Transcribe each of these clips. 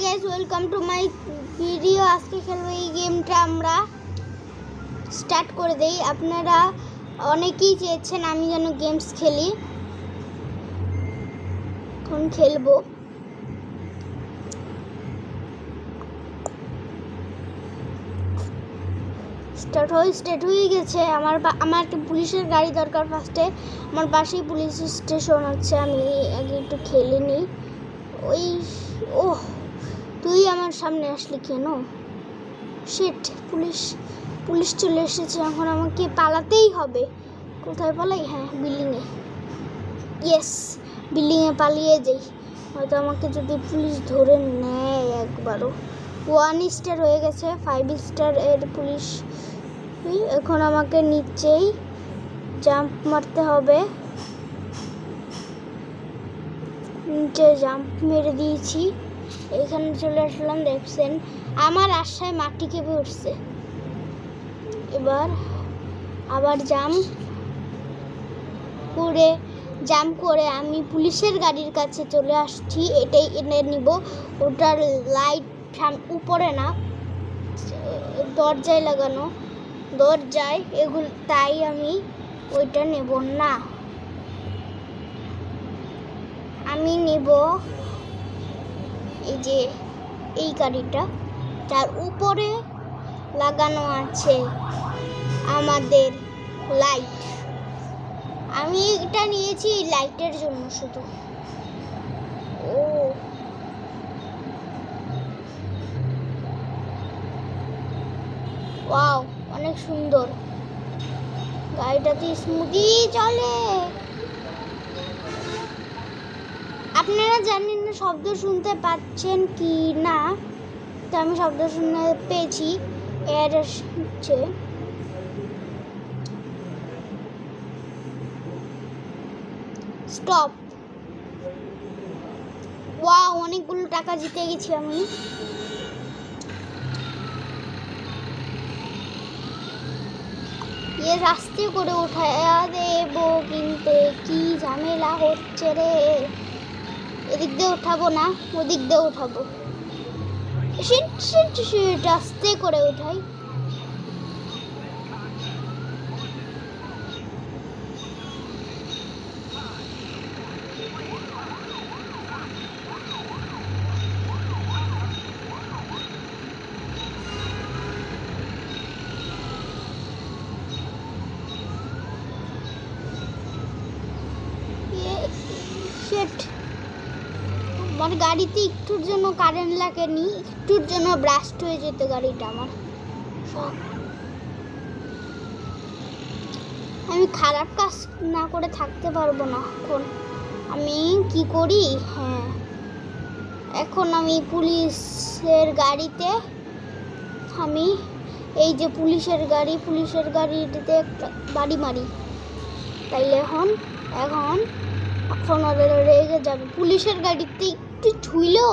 Guys, welcome to my video. আজকে খেলবো এই গেমটা, আমরা স্টার্ট করে দেই। আপনারা অনেকেই চেয়েছেন আমি যেন গেমস খেলি, এখন খেলবো। স্টার্ট হয়ে গেছে। আমার একটা পুলিশের গাড়ি দরকার। ফার্স্টে আমার পাশেই পুলিশ স্টেশন আছে, আমি আগে একটু খেলে নিই। ওই ওহ, তুই আমার সামনে আসলি কেন? শিট, পুলিশ চলে এসেছে। এখন আমাকে পালাতেই হবে। কোথায় পালাই? হ্যাঁ, বিল্ডিংয়ে। ইয়েস, বিল্ডিংয়ে পালিয়ে যাই। হয়তো আমাকে যদি পুলিশ ধরে নেয় একবারও। 1 স্টার হয়ে গেছে, 5 স্টার এর পুলিশ। এখন আমাকে নিচেই জাম্প মারতে হবে। নিচে জাম্প মেরে দিয়েছি, এখানে চলে আসলাম। দেখছেন আমার আশায় মাটি কেঁপে উঠছে। এবার আবার জাম্প করে আমি পুলিশের গাড়ির কাছে চলে আসছি। এটাই এনে নিব। ওটার লাইট উপরে না, দরজায় লাগানো, দরজায় এগুলো, তাই আমি ওইটা নেব না। আমি নেব এই যে এই গাড়িটা, যার উপরে লাগানো আছে আমাদের লাইট। আমি এটা নিয়েছি এই লাইটের জন্য শুধু। ও ওয়াও, অনেক সুন্দর। গাড়িটাতে স্মুদি চলে। আপনারা জানেন না শব্দ শুনতে পাচ্ছেন কি না, তো আমি শব্দ শুনতে পেয়েছি। এর হচ্ছে স্টপ। ওয়াও, অনেকগুলো টাকা জিতে গেছি আমি। এ রাস্তে করে উঠায়া দেব, কিন্তু কি ঝামেলা হচ্ছে রে। এদিক দিয়ে উঠাবো না, ওদিক দিয়ে উঠাবো। আস্তে করে উঠাই। আমার গাড়িতে একটুর জন্য কারেন্ট লাগেনি, একটুর জন্য ব্লাস্ট হয়ে যেত গাড়িটা আমার। আমি খারাপ কাজ না করে থাকতে পারবো না। এখন আমি কি করি? হ্যাঁ, এখন আমি পুলিশের গাড়িতে, আমি এই যে পুলিশের গাড়িতে একটা বাড়ি মারি, তাইলে এখন ওরা রেগে যাবে। পুলিশের গাড়িতে একটু ছুঁইলেও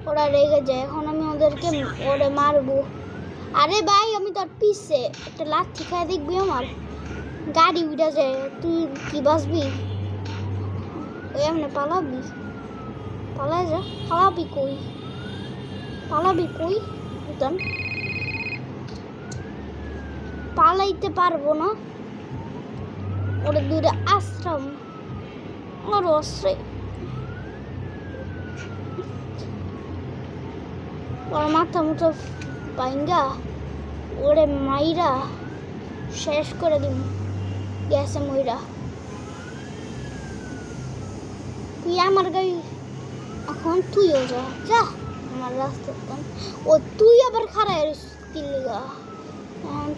ওরা রেগে যায়। এখন আমি ওদেরকে মারবো। আরে ভাই, আমি তোর পিছে একটা লাথি খায় দেখবি, আমার গাড়ি উড়ে যায়। তুই কি বাঁচবি? ওই এমনি পালাবি? পালাই যা। পালাবি কই? পালাইতে পারবো না। ওরা দূরে আশ্রম, আমার আশ্রয়। ওর মাথা মুঠো পাইঙ্গা ওরে মাইরা শেষ করে দিব। গেছে মইরা। তুই আমার গাড়ি, এখন তুইও যা আমার রাস্তা। ও তুই আবার খারাপ কিলিগা।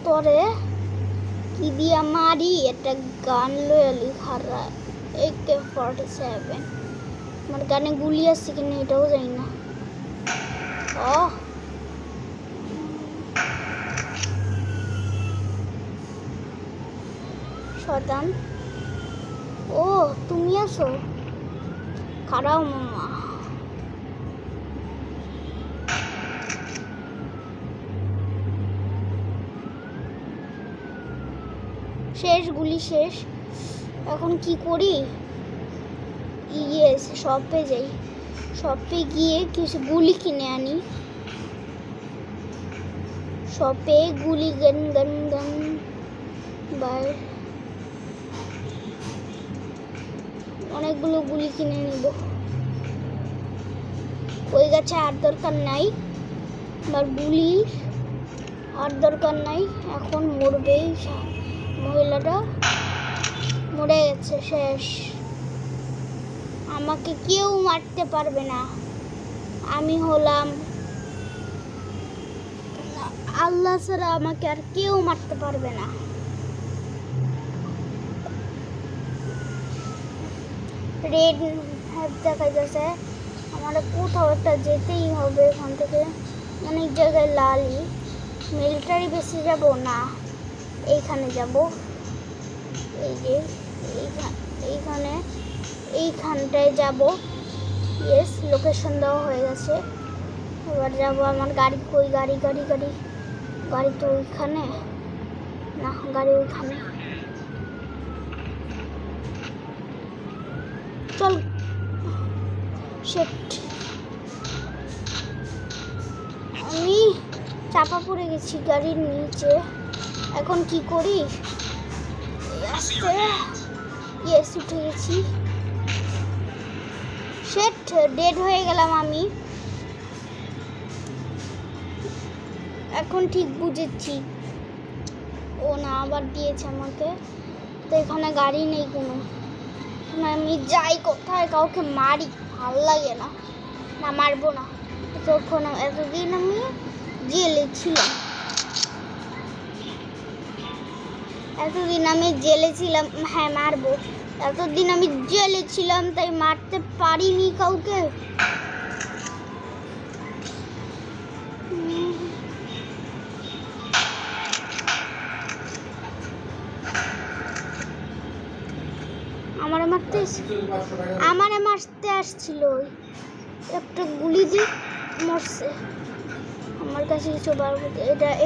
তোরে কি দিয়া মারি? একটা গান লয়ালি খারা AK-47। আমার গানে গুলি আসছে কিনা এটাও জানি না। ও শয়তান, ও তুমি আছো? খারাও মামা। শেষ, গুলি শেষ। এখন কি করি? ইয়েস, শপে যাই। শপে গিয়ে কিছু গুলি কিনে আনি। শপে গুলি গান গান গান বাই অনেকগুলো গুলি কিনে নিব। ওই গাছে আর দরকার নাই, আমার গুলি আর দরকার নাই। এখন মরবেই, মহিলাটা মরে গেছে, শেষ। আমাকে কেউ মারতে পারবে না, আমি হলাম আল্লাহ ছাড়া, আমাকে আর কেউ মারতে পারবে না। রেড দেখা যাচ্ছে, আমার কোথাও একটা যেতেই হবে এখান থেকে। অনেক জায়গায় লালই, মিলিটারি বেসে যাব না, এইখানে যাব। এই যে এইখানটায় যাব। ইয়েস, লোকেশন দেওয়া হয়ে গেছে। এবার যাব। আমার গাড়ি কই? গাড়ি তো ওইখানে না, গাড়ি ওইখানে। চল। শিট, আমি চাপা পড়ে গেছি গাড়ির নিচে। এখন কি করি? ইয়েস, উঠে গেছি। শিট, ডেড হয়ে গেলাম আমি। এখন ঠিক বুঝেছি। ও না, আবার দিয়েছে আমাকে। তো এখানে গাড়ি নেই কোনো। আমি যাই কোথায়, কাউকে মারি, ভাল লাগে না। না, মারবো না। যখন এতদিন আমি জেলে ছিলাম, হ্যাঁ মারবো। এতদিন আমি জেলে ছিলাম, তাই মারতে পারিনি কাউকে। আমারে মারতে আসছিল, একটা গুলি দিয়ে মরছে। আমার কাছে কিছু পারবো,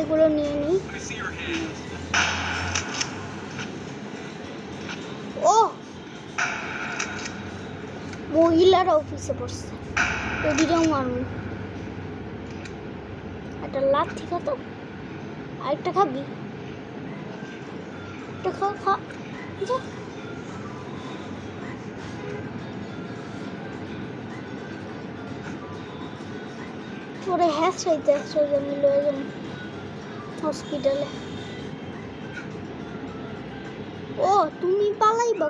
এগুলো নিয়ে নিই। ও, মহিলারা অফিসে পড়ছে, এদিকেও মারবো। একটা লাথি খাতো, আরেকটা খাবি? একটা খা। পরে চাইতে আমি লয়ে যাব হসপিটালে। ও, তুমি পালাইবা?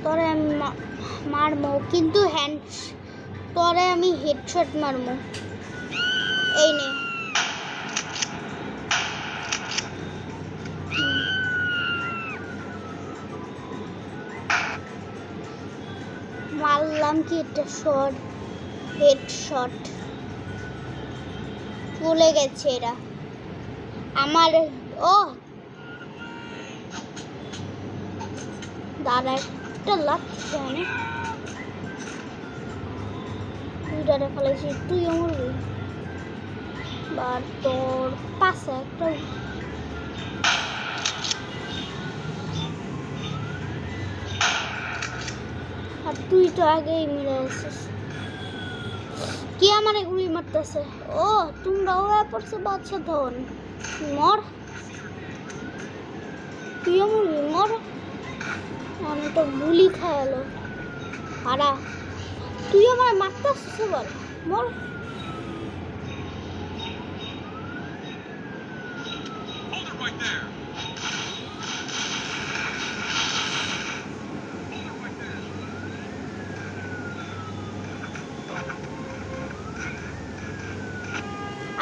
তোরে আমি মারমো, কিন্তু তোরে আমি হেডশট মারমো। এই নে, মারলাম কি একটা শট, হেডশট। চলে গেছে এরা আমার। ও দাদা, একটা লাগছে না, দুইটারে ফেলেছি। তুইও মরবি, বার তোর পাশে একটা। আর তুই তো আগেই মিলে আসিস। কি আমার এগুলি মারতেছে? ও, তোমরা ওরা পড়ছে বাচ্চা ধন। মর, তুইও মরবি, মর। আমি তো গুলি খায়ালো। আরা, তুই আমার মারতে আসছিস? বল, মর।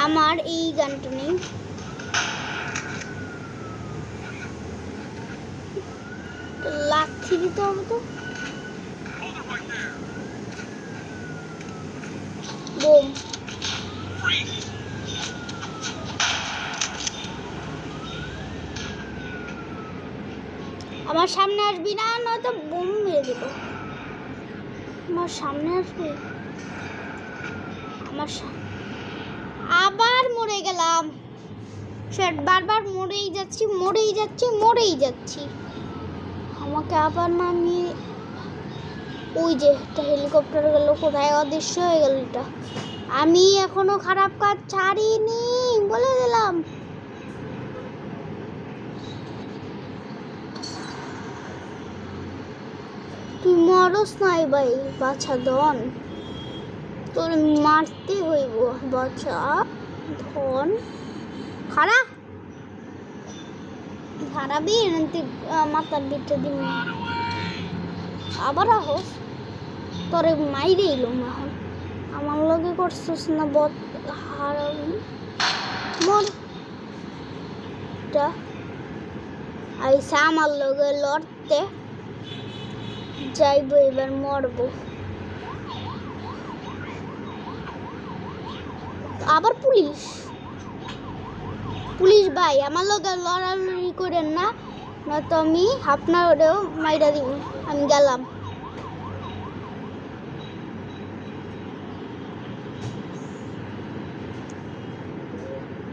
আমার এই গানটা নেই। লাথি দিতে হবে তো। বোম। আমার সামনে আসবি না, নয়তো বোম মেরে দেবো। আমার সামনে আসবি, আবার মরে গেলাম। সেট বারবার মরেই যাচ্ছি। আমাকে আবার নামিয়ে, ওই যে একটা হেলিকপ্টার গেল, কোথায় অদৃশ্য হয়ে গেল এটা। আমি এখনো খারাপ কাজ ছাড়িনি বলে দিলাম। তুই মরস নাই ভাই বাছা ধন, তোর মারতে হইব বাছা ধন। খারাপই মাথার ভিতরে দিন আবার আহস, তোরে মাইরে এলাম। এখন আমার লগে করছিস না বদ হারাবি, মর আইসা আমার লগে লড়তে যাইব, এবার মরবো। আবার পুলিশ ভাই আমার লগে লড়ালড়ি করেন না, নয়তো আমি আপনার ওরেও মাইরা দিব। আমি গেলাম।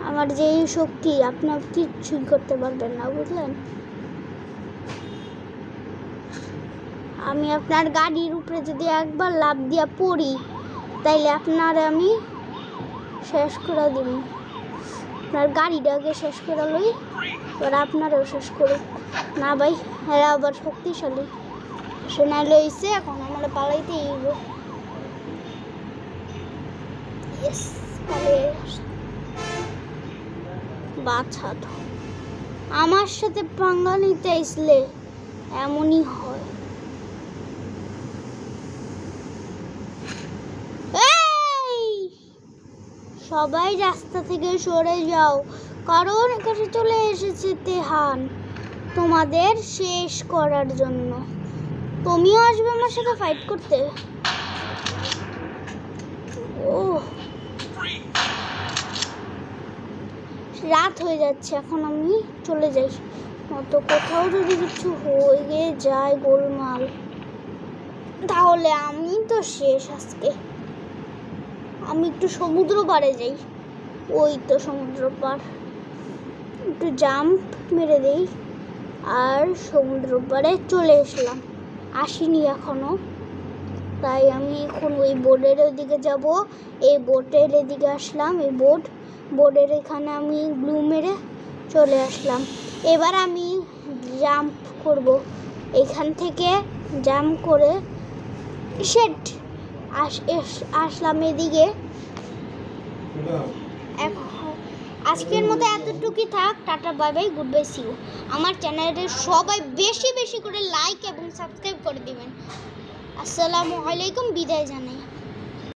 আমার যে শক্তি, আপনার কিচ্ছুই করতে পারবেন না, বুঝলেন? আমি আপনার গাড়ির উপরে যদি একবার লাফ দিয়া পড়ি, তাইলে আপনার আমি শেষ করে দিব। আপনার গাড়িটাকে শেষ করে লই, এবার আপনারও শেষ করুক না ভাই। হ্যাঁ আবার শক্তিশালী সোনা লইছে, এখন আমার পালাইতেই হইব। বাছা তো আমার সাথে পাঙ্গা নিতে আসলে এমনই হয়। সবাই রাস্তা থেকে সরে যাও, কারণ এখানে চলে এসেছে তেহান তোমাদের শেষ করার জন্য। তুমিও আসবে আমার সাথে ফাইট করতে। ও রাত হয়ে যাচ্ছে, এখন আমি চলে যাই, নয়তো কোথাও যদি কিছু হয়ে যায় গোলমাল, তাহলে আমি তো শেষ আজকে। আমি একটু সমুদ্র পাড়ে যাই, ওই তো সমুদ্র পাড়, একটু জাম্প মেরে দেই আর সমুদ্র পাড়ে চলে আসলাম। আসিনি এখনো, তাই আমি এখন ওই বোর্ডের ওদিকে যাব। এই বোটের এদিকে আসলাম, এই বোর্ডের এখানে আমি গ্লু মেরে চলে আসলাম। এবার আমি জাম্প করব, এখান থেকে জাম্প করে সেট আসলাম এদিকে। আজকের মতো এতটুকুই থাক, tata bye bye, goodbye, see you. আমার চ্যানেলে সবাই বেশি বেশি করে লাইক এবং সাবস্ক্রাইব করে দিবেন। আসসালামু আলাইকুম, বিদায় জানাই।